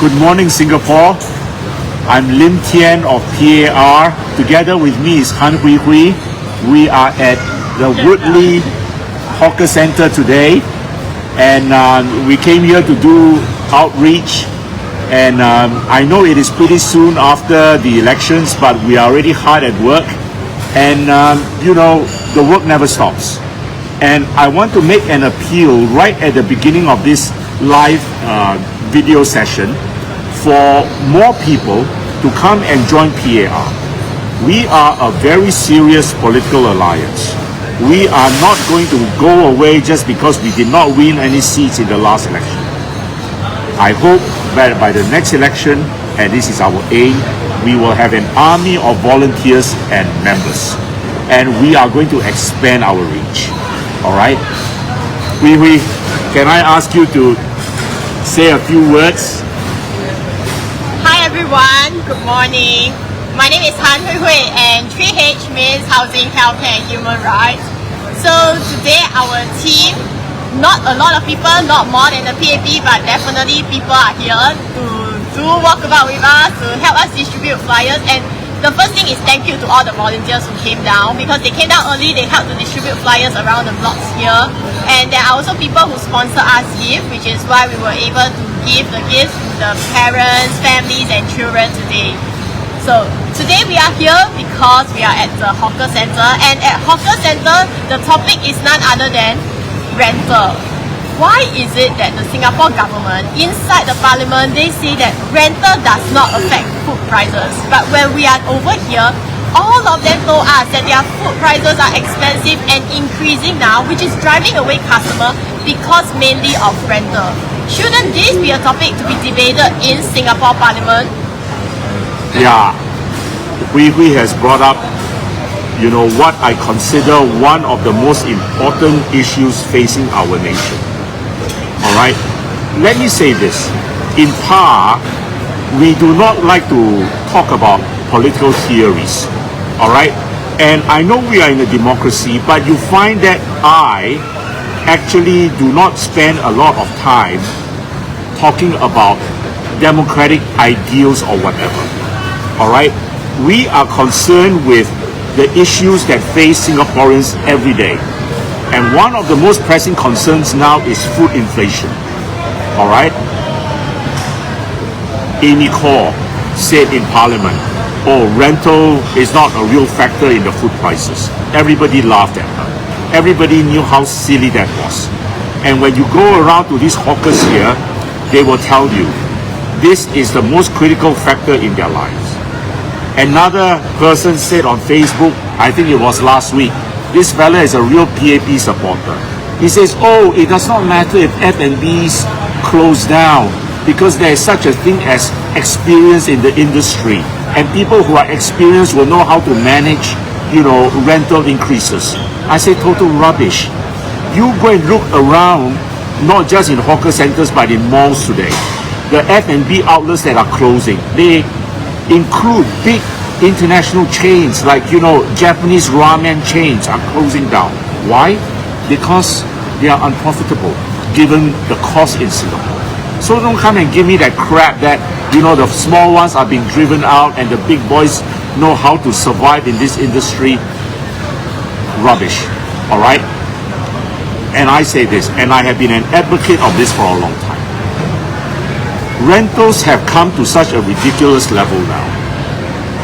Good morning, Singapore. I'm Lim Tean of PAR. Together with me is Hui Hui. We are at the Woodley Hawker Centre today, and we came here to do outreach. And I know it is pretty soon after the elections, but we are already hard at work. And the work never stops. And I want to make an appeal right at the beginning of this live video session for more people to come and join PAR. We are a very serious political alliance. We are not going to go away just because we did not win any seats in the last election. I hope that by the next election, and this is our aim, we will have an army of volunteers and members. And we are going to expand our reach. All right? Hui Hui, can I ask you to say a few words? Hi everyone, good morning. My name is Hui Hui, and 3H means Housing, Healthcare and Human Rights. So today our team, not a lot of people, not more than the PAP, but definitely people are here to do walkabout with us, to help us distribute flyers. And the first thing is thank you to all the volunteers who came down, because they came down early, they helped to distribute flyers around the blocks here. And there are also people who sponsor us gifts, which is why we were able to give the gifts to the parents, families and children today. So today we are here because we are at the hawker centre, and at hawker centre the topic is none other than rental. Why is it that the Singapore government, inside the parliament, they say that rental does not affect food prices, but when we are over here, all of them told us that their food prices are expensive and increasing now, which is driving away customers because mainly of rental. Shouldn't this be a topic to be debated in Singapore Parliament? Yeah, Hui Hui has brought up, what I consider one of the most important issues facing our nation. All right, let me say this. In PAR, we do not like to talk about political theories. All right, and I know we are in a democracy, but you find that I actually do not spend a lot of time talking about democratic ideals or whatever. All right, we are concerned with the issues that face Singaporeans every day. And one of the most pressing concerns now is food inflation. All right? Amy Khor said in Parliament, rental is not a real factor in the food prices. Everybody laughed at her. Everybody knew how silly that was. And when you go around to these hawkers here, they will tell you, this is the most critical factor in their lives. Another person said on Facebook, I think it was last week, this fella is a real PAP supporter. He says, it does not matter if F&Bs close down because there is such a thing as experience in the industry. And people who are experienced will know how to manage, rental increases. I say total rubbish. You go and look around, not just in hawker centers, but in malls today. The F&B outlets that are closing, they include big international chains like Japanese ramen chains are closing down. Why? Because they are unprofitable given the cost in Singapore. So don't come and give me that crap that the small ones are being driven out and the big boys know how to survive in this industry. Rubbish. All right? And I say this, and I have been an advocate of this for a long time. Rentals have come to such a ridiculous level now.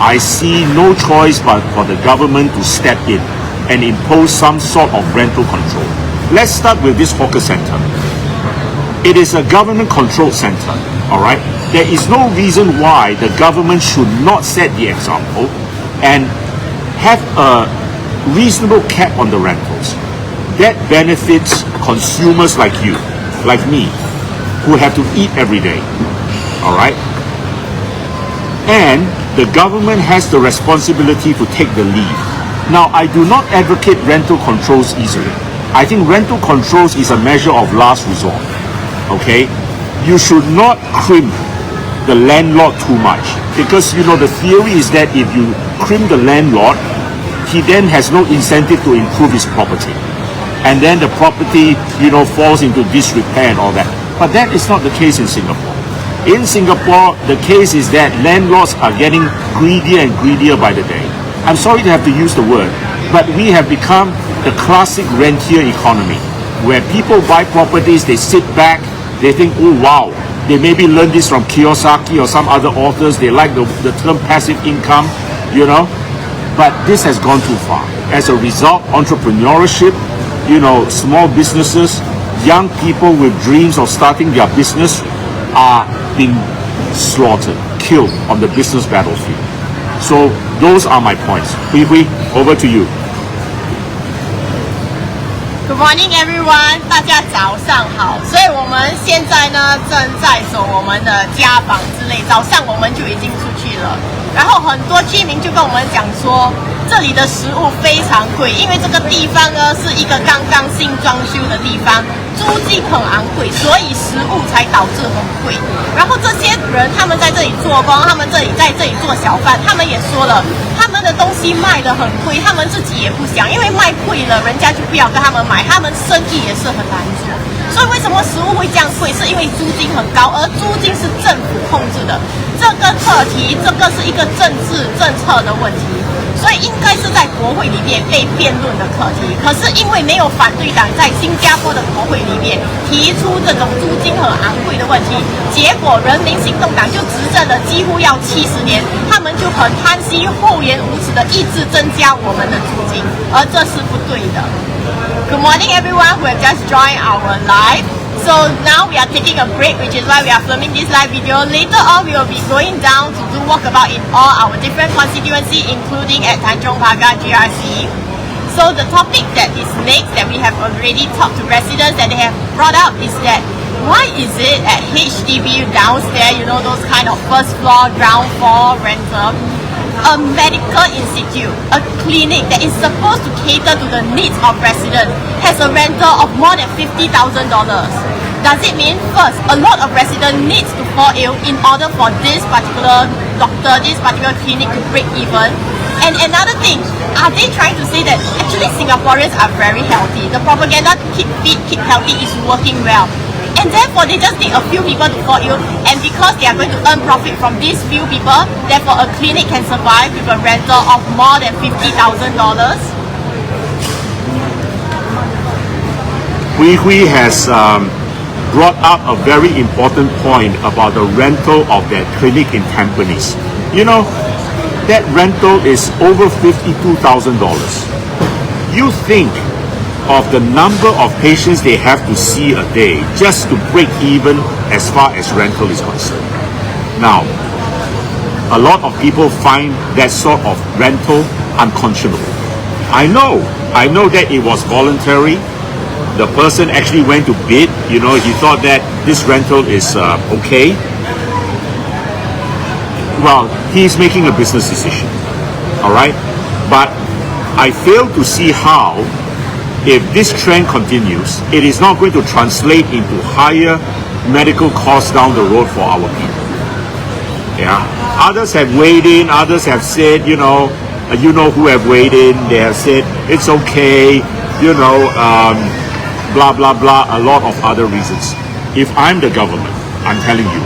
I see no choice but for the government to step in and impose some sort of rental control. Let's start with this hawker centre. It is a government-controlled centre, all right? There is no reason why the government should not set the example and have a reasonable cap on the rentals. That benefits consumers like you, like me, who have to eat every day, all right? And the government has the responsibility to take the lead. Now, I do not advocate rental controls easily. I think rental controls is a measure of last resort, okay? You should not crimp the landlord too much because, the theory is that if you crimp the landlord, he then has no incentive to improve his property. And then the property, falls into disrepair and all that. But that is not the case in Singapore. In Singapore, the case is that landlords are getting greedier and greedier by the day. I'm sorry to have to use the word, but we have become the classic rentier economy, where people buy properties, they sit back, they think, oh wow, they maybe learned this from Kiyosaki or some other authors, they like the term passive income, you know, but this has gone too far. As a result, entrepreneurship, you know, small businesses, young people with dreams of starting their business are being slaughtered, killed on the business battlefield. So those are my points. Hui Hui, over to you. Good morning, everyone. 大家早上好。所以我们现在呢正在走我们的家访之类。早上我们就已经出去了，然后很多居民就跟我们讲说，这里的食物非常贵，因为这个地方呢是一个刚刚新装修的地方，租金很昂贵，所以食物才导致很贵。然后这些人他们在这里做工，他们在这里做小贩，他们也说了，他们的东西卖得很贵，他们自己也不想，因为卖贵了，人家就不要跟他们买，他们生意也是很难做。所以为什么食物会这样贵？是因为租金很高，而租金是政府控制的。这个课题，这个是一个政治政策的问题。所以应该是在国会里面被辩论的课题，可是因为没有反对党在新加坡的国会里面提出这种租金很昂贵的问题，结果人民行动党就执政了几乎要70年，他们就很贪心、厚颜无耻的一直增加我们的租金，而这是不对的。Good morning, everyone who have just joined our live. So now we are taking a break, which is why we are filming this live video. Later on, we will be going down to do walkabout in all our different constituencies, including at Tanjong Pagar GRC. So the topic that is next that we have already talked to residents that they have brought up is that why is it at HTV downstairs, you know, those kind of first floor, ground floor rental, a medical institute, a clinic that is supposed to cater to the needs of residents has a rental of more than $50,000. Does it mean, first, a lot of residents need to fall ill in order for this particular doctor, this particular clinic to break even? And another thing, are they trying to say that actually Singaporeans are very healthy? The propaganda to keep fit, keep healthy is working well. And therefore, they just need a few people to fall ill. And because they are going to earn profit from these few people, therefore a clinic can survive with a rental of more than $50,000. Hui Hui has brought up a very important point about the rental of that clinic in Tampines. You know, that rental is over $52,000. You think of the number of patients they have to see a day just to break even as far as rental is concerned. Now, a lot of people find that sort of rental unconscionable. I know that it was voluntary. The person actually went to bid, you know, he thought that this rental is okay. Well, he's making a business decision, all right? But I fail to see how, if this trend continues, it is not going to translate into higher medical costs down the road for our people. Yeah. Others have weighed in, others have said, you know who have weighed in, they have said it's okay, you know, blah, blah, blah, a lot of other reasons. If I'm the government, I'm telling you,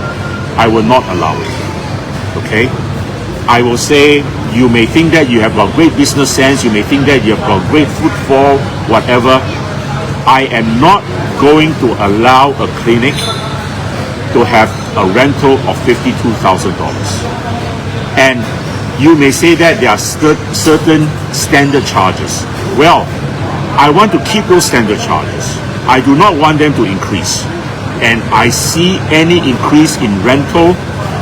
I will not allow it. Okay? I will say, you may think that you have got great business sense, you may think that you have got great footfall, whatever. I am not going to allow a clinic to have a rental of $52,000. And you may say that there are certain standard charges. Well, I want to keep those standard charges. I do not want them to increase. And I see any increase in rental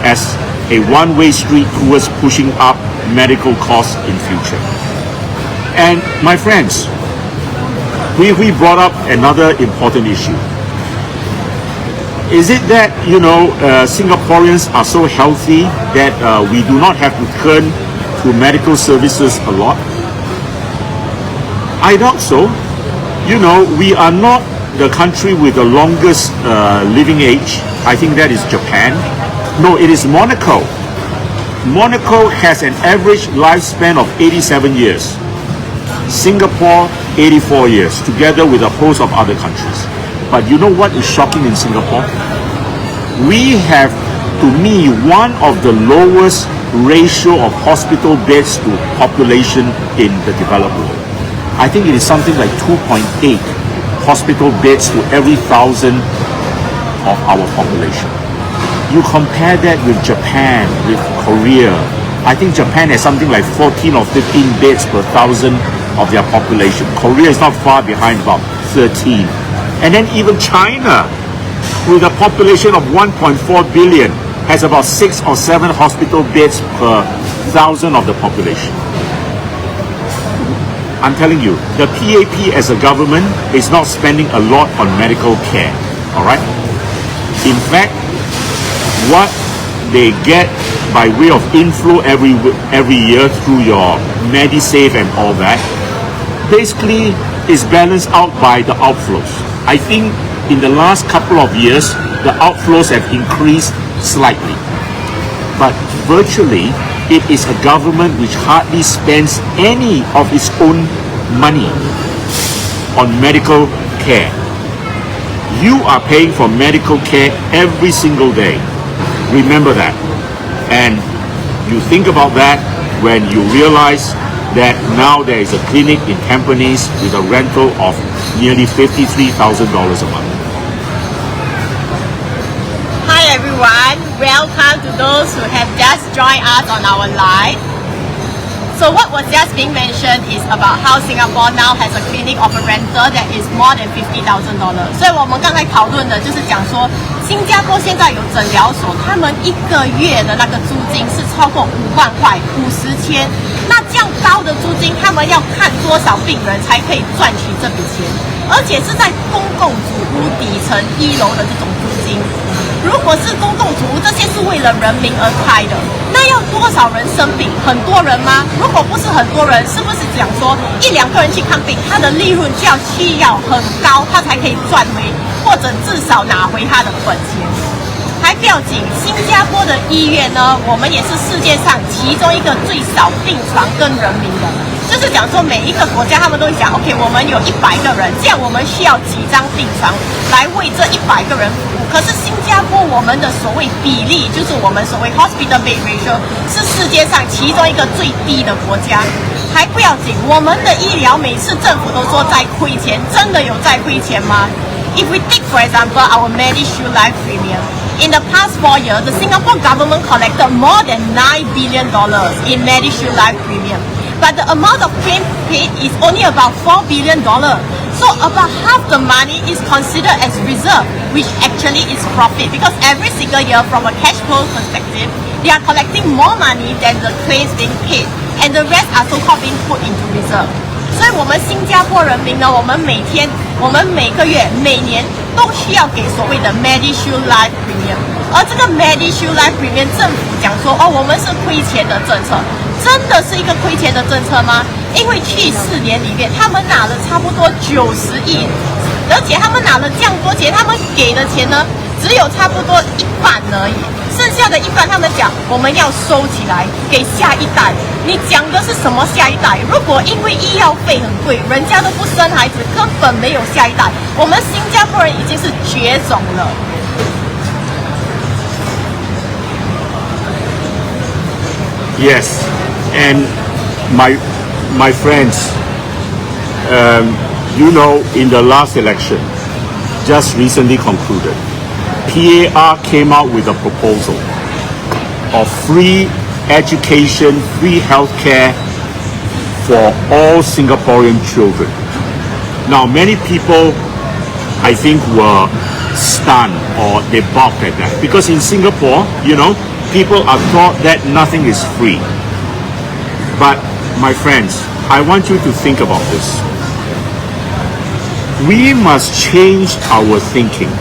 as a one-way street towards pushing up medical costs in future. And my friends, we brought up another important issue. Is it that, Singaporeans are so healthy that we do not have to turn to medical services a lot? I doubt so. We are not the country with the longest living age. I think that is Japan. No, it is Monaco. Monaco has an average lifespan of 87 years. Singapore, 84 years, together with a host of other countries. But you know what is shocking in Singapore? We have to me, one of the lowest ratio of hospital beds to population in the developed world. I think it is something like 2.8 hospital beds to every 1,000 of our population. You compare that with Japan, with Korea. I think Japan has something like 14 or 15 beds per 1,000 of their population. Korea is not far behind, about 13. And then even China, with a population of 1.4 billion, has about 6 or 7 hospital beds per 1,000 of the population. I'm telling you, the PAP as a government is not spending a lot on medical care, all right? In fact, what they get by way of inflow every year through your MediSave and all that, basically is balanced out by the outflows. I think in the last couple of years, the outflows have increased slightly. But virtually, it is a government which hardly spends any of its own money on medical care. You are paying for medical care every single day. Remember that. And you think about that when you realize that now there is a clinic in Tampines with a rental of nearly $53,000 a month. Hi everyone, welcome to those who have just joined us on our live. So what was just being mentioned is about how Singapore now has a clinic of a rental that is more than $50,000. 所以我们刚才讨论的就是讲说，新加坡现在有诊疗所，他们一个月的那个租金是超过5万块，50千。那这样高的租金，他们要看多少病人才可以赚取这笔钱？而且是在公共组屋底层1楼的这种租金。如果是公共组屋，这些是为了人民而开的，那要多少人生病？很多人吗？如果不是很多人，是不是讲说1、2个人去看病，他的利润就需要很高，他才可以赚回，或者至少拿回他的本钱？还不要紧，新加坡的医院呢，我们也是世界上其中一个最少病床跟人民的。就是讲说每一个国家他们都会想 ，OK， 我们有100个人，这样我们需要几张病床来为这100个人服务。可是新加坡我们的所谓比例，就是我们所谓 hospital bed ratio， 是世界上其中一个最低的国家。还不要紧，我们的医疗每次政府都说在亏钱，真的有在亏钱吗？ If we take, for example, our Medishield Life Premium, in the past 4 years, the Singapore government collected more than $9 billion in Medishield Life Premium. But the amount of claim paid is only about $4 billion. So about half the money is considered as reserve, which actually is profit, because every single year from a cash flow perspective, they are collecting more money than the claims being paid, and the rest are so-called being put into reserve. 所以我们新加坡人民呢，我们每个月、每年都需要给所谓的 Medishield Life Premium， 而这个 Medishield Life Premium 政府讲说，哦，我们是亏钱的政策，真的是一个亏钱的政策吗？因为去4年里面，他们拿了差不多90亿，而且他们拿了这样多钱，他们给的钱呢，只有差不多一半而已。剩下的一半，他们讲我们要收起来给下一代。你讲的是什么下一代？如果因为医药费很贵，人家都不生孩子，根本没有下一代。我们新加坡人已经是绝种了。Yes, and my friends, you know, in the last election, just recently concluded, PAR came out with a proposal of free education, free healthcare for all Singaporean children. Now, many people, I think, were stunned or they balked at that, because in Singapore, you know, people are taught that nothing is free. But my friends, I want you to think about this. We must change our thinking.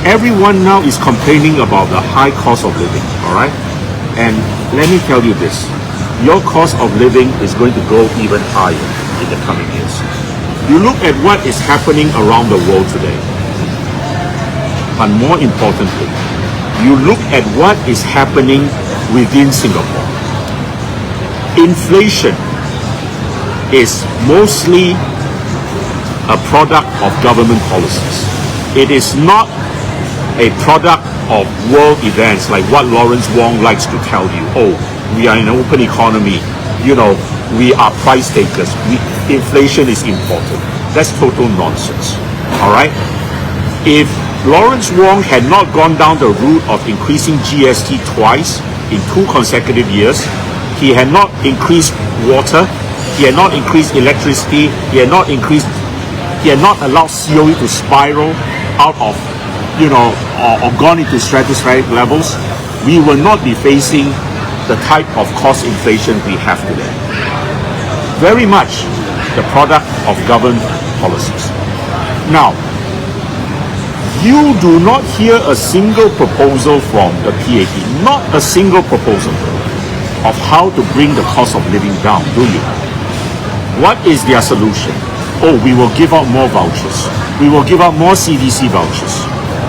Everyone now is complaining about the high cost of living, all right? And let me tell you this, your cost of living is going to go even higher in the coming years. You look at what is happening around the world today. But more importantly, you look at what is happening within Singapore. Inflation is mostly a product of government policies. It is not a product of world events, like what Lawrence Wong likes to tell you. Oh, we are in an open economy. You know, we are price takers. Inflation is important. That's total nonsense. All right? If Lawrence Wong had not gone down the route of increasing GST twice in 2 consecutive years, he had not increased water, he had not increased electricity, he had not allowed COE to spiral out of, you know, or gone into stratospheric levels, we will not be facing the type of cost inflation we have today. Very much the product of government policies. Now, you do not hear a single proposal from the PAP, not a single proposal of how to bring the cost of living down, do you? What is their solution? Oh, we will give out more vouchers. We will give out more CDC vouchers.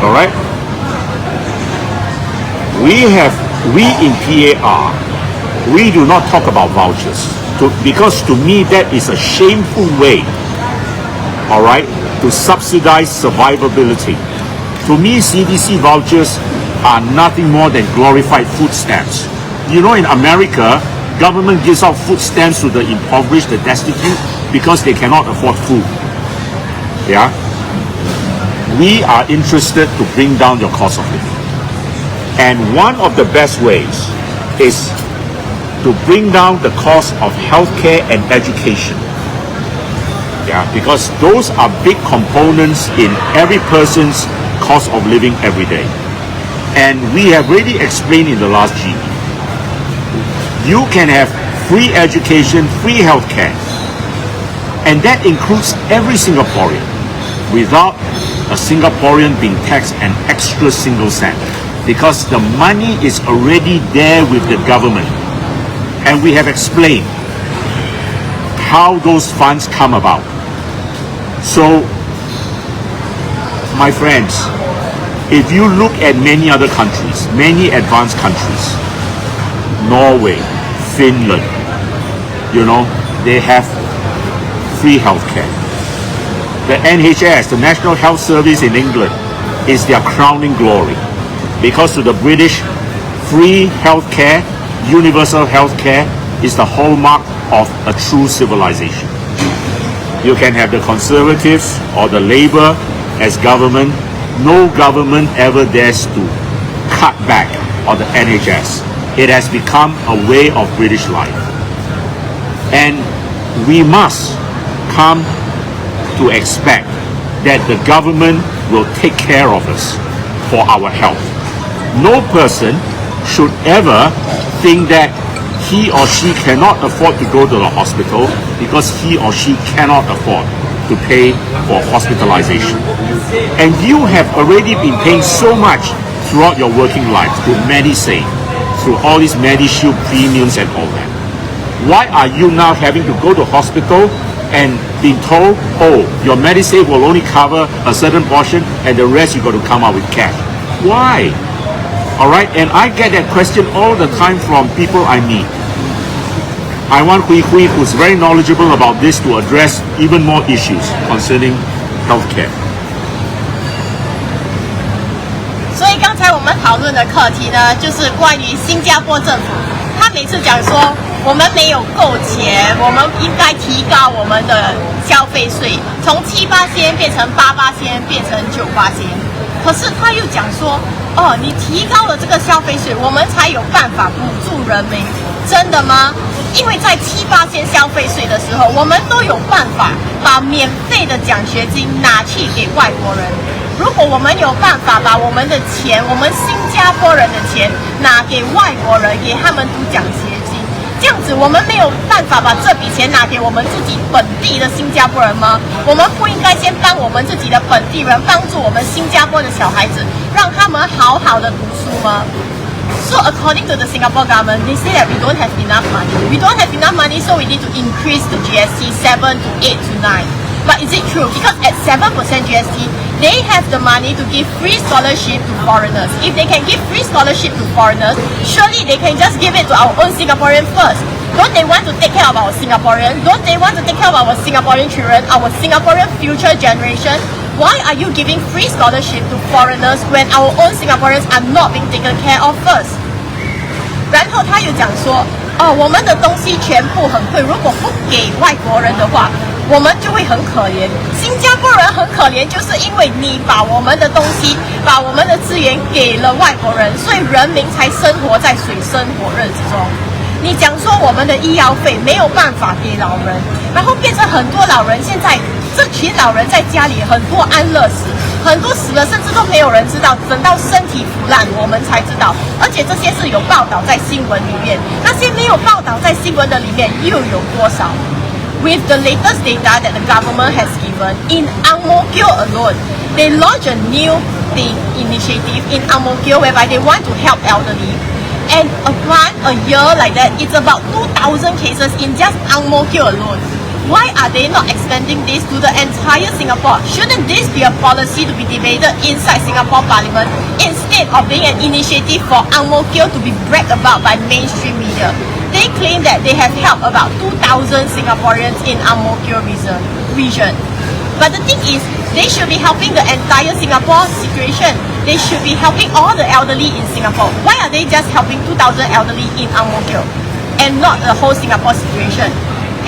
All right? We in PAR, we do not talk about vouchers because to me that is a shameful way, all right, to subsidize survivability. To me, CDC vouchers are nothing more than glorified food stamps. You know, in America, government gives out food stamps to the impoverished, the destitute, because they cannot afford food. Yeah? We are interested to bring down your cost of living. And one of the best ways is to bring down the cost of healthcare and education. Yeah, because those are big components in every person's cost of living every day. And we have already explained in the last GE. You can have free education, free healthcare, and that includes every Singaporean without a Singaporean being taxed an extra single cent, because the money is already there with the government. And we have explained how those funds come about. So, my friends, if you look at many other countries, many advanced countries, Norway, Finland, you know, they have free healthcare. The NHS, the National Health Service in England, is their crowning glory. Because to the British, free healthcare, universal healthcare is the hallmark of a true civilization. You can have the Conservatives or the Labour as government. No government ever dares to cut back on the NHS. It has become a way of British life. And we must come to expect that the government will take care of us for our health. No person should ever think that he or she cannot afford to go to the hospital because he or she cannot afford to pay for hospitalization. And you have already been paying so much throughout your working life through MediSave, through all these MediShield premiums and all that. Why are you now having to go to hospital and being told, oh, your MediSave will only cover a certain portion and the rest you got to come out with cash? Why? All right, and I get that question all the time from people I meet. I want Hui Hui, who's very knowledgeable about this, to address even more issues concerning healthcare. 所以刚才我们讨论的课题呢，就是关于新加坡政府，他每次讲说我们没有够钱，我们应该提高我们的消费税，从7%变成8%，变成9%。可是他又讲说，哦，你提高了这个消费税，我们才有办法补助人民。真的吗？因为在7%消费税的时候，我们都有办法把免费的奖学金拿去给外国人。如果我们有办法把我们的钱，我们新加坡人的钱拿给外国人，给他们读奖学金，这样子我们没有办法把这笔钱拿给我们自己本地的新加坡人吗？我们不应该先帮我们自己的本地人，帮助我们新加坡的小孩子，让他们好好的读书吗？So according to the Singapore government, they say that we don't have enough money. We don't have enough money, so we need to increase the GST 7 to 8 to 9. But is it true? Because at 7% GST, they have the money to give free scholarship to foreigners. If they can give free scholarship to foreigners, surely they can just give it to our own Singaporeans first. Don't they want to take care of our Singaporeans? Don't they want to take care of our Singaporean children, our Singaporean future generation? Why are you giving free scholarship to foreigners when our own Singaporeans are not being taken care of first? 然后他又讲说，我们的东西全部很贵，如果不给外国人的话，我们就会很可怜。新加坡人很可怜，就是因为你把我们的东西、把我们的资源给了外国人，所以人民才生活在水深火热之中。你讲说我们的医药费没有办法给老人，然后变成很多老人现在这群老人在家里很多安乐死，很多死了甚至都没有人知道，等到身体腐烂我们才知道，而且这些是有报道在新闻里面，那些没有报道在新闻的里面又有多少？ With the latest data that the government has given, in Ang Mo Kio alone, they launched a new initiative in Ang Mo Kio whereby they want to help elderly. And a year like that, it's about 2,000 cases in just Ang Mo Kio alone. Why are they not extending this to the entire Singapore? Shouldn't this be a policy to be debated inside Singapore Parliament instead of being an initiative for Ang Mo Kio to be bragged about by mainstream media? They claim that they have helped about 2,000 Singaporeans in Ang Mo Kio region. But the thing is, they should be helping the entire Singapore situation. They should be helping all the elderly in Singapore. Why are they just helping 2,000 elderly in Ang Mo Kio and not the whole Singapore situation?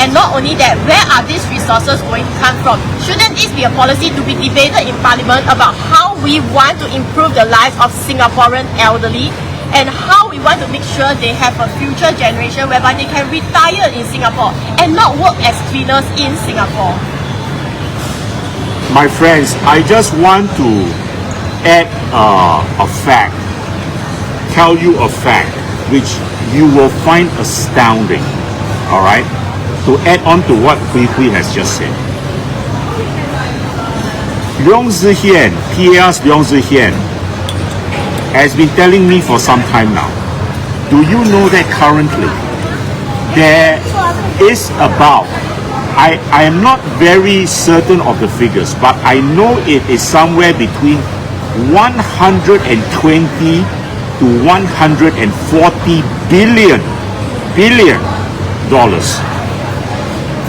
And not only that, where are these resources going to come from? Shouldn't this be a policy to be debated in Parliament about how we want to improve the lives of Singaporean elderly and how we want to make sure they have a future generation whereby they can retire in Singapore and not work as cleaners in Singapore? My friends, I just want to add a fact, tell you a fact which you will find astounding, all right? To add on to what Hui Hui has just said. Leong Zihian, PAR's Leong Zihian, has been telling me for some time now. Do you know that currently there is about, I am not very certain of the figures, but I know it is somewhere between 120 to 140 billion dollars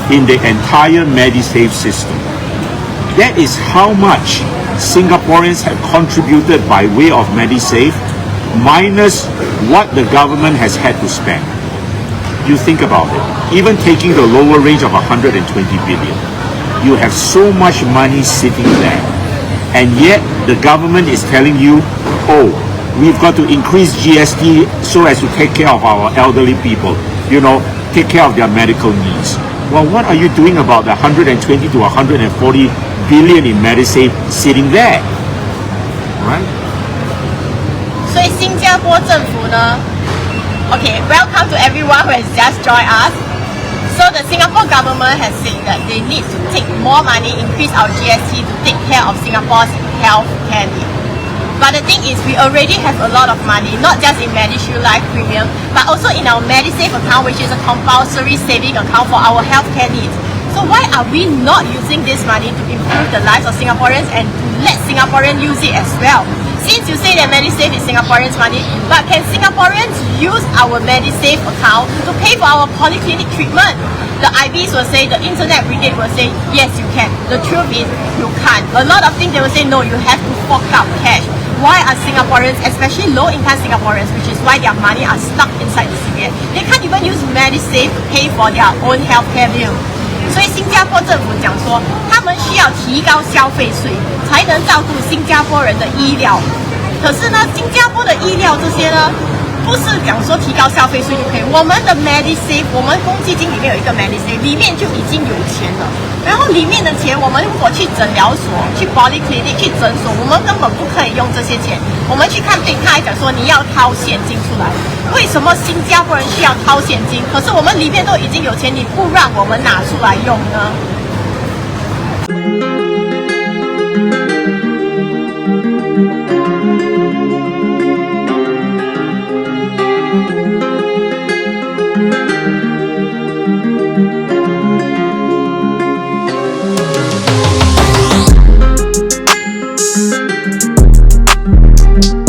in the entire MediSave system. That is how much Singaporeans have contributed by way of MediSave minus what the government has had to spend. You think about it. Even taking the lower range of 120 billion, you have so much money sitting there. And yet the government is telling you, oh, we've got to increase GST so as to take care of our elderly people, you know, take care of their medical needs. Well, what are you doing about the 120 to 140 billion in MediSave sitting there? Right? 所以新加坡政府呢 Okay, welcome to everyone who has just joined us. So the Singapore government has said that they need to take more money, increase our GST to take care of Singapore's health care needs. But the thing is, we already have a lot of money, not just in MediShield Life Premium, but also in our MediSave account, which is a compulsory saving account for our healthcare needs. So why are we not using this money to improve the lives of Singaporeans and to let Singaporeans use it as well? Since you say that MediSave is Singaporeans' money, but can Singaporeans use our MediSave account to pay for our polyclinic treatment? The IBs will say, the internet brigade will say, yes, you can. The truth is, you can't. A lot of things they will say, no, you have to fork out cash. Why are Singaporeans, especially low-income Singaporeans, which is why their money are stuck inside the CBN, they can't even use MediSave to pay for their own healthcare bill? 所以新加坡政府讲说，他们需要提高消费税，才能照顾新加坡人的医疗。可是呢，新加坡的医疗这些呢，不是讲说提高消费税就可以。我们的 MediSave， 我们公积金里面有一个 MediSave， 里面就已经有钱了。然后里面的钱，我们如果去诊疗所、去 polyclinic、去诊所，我们根本不可以用这些钱。我们去看病，他还讲说你要掏现金出来。为什么新加坡人需要掏现金？可是我们里面都已经有钱，你不让我们拿出来用呢？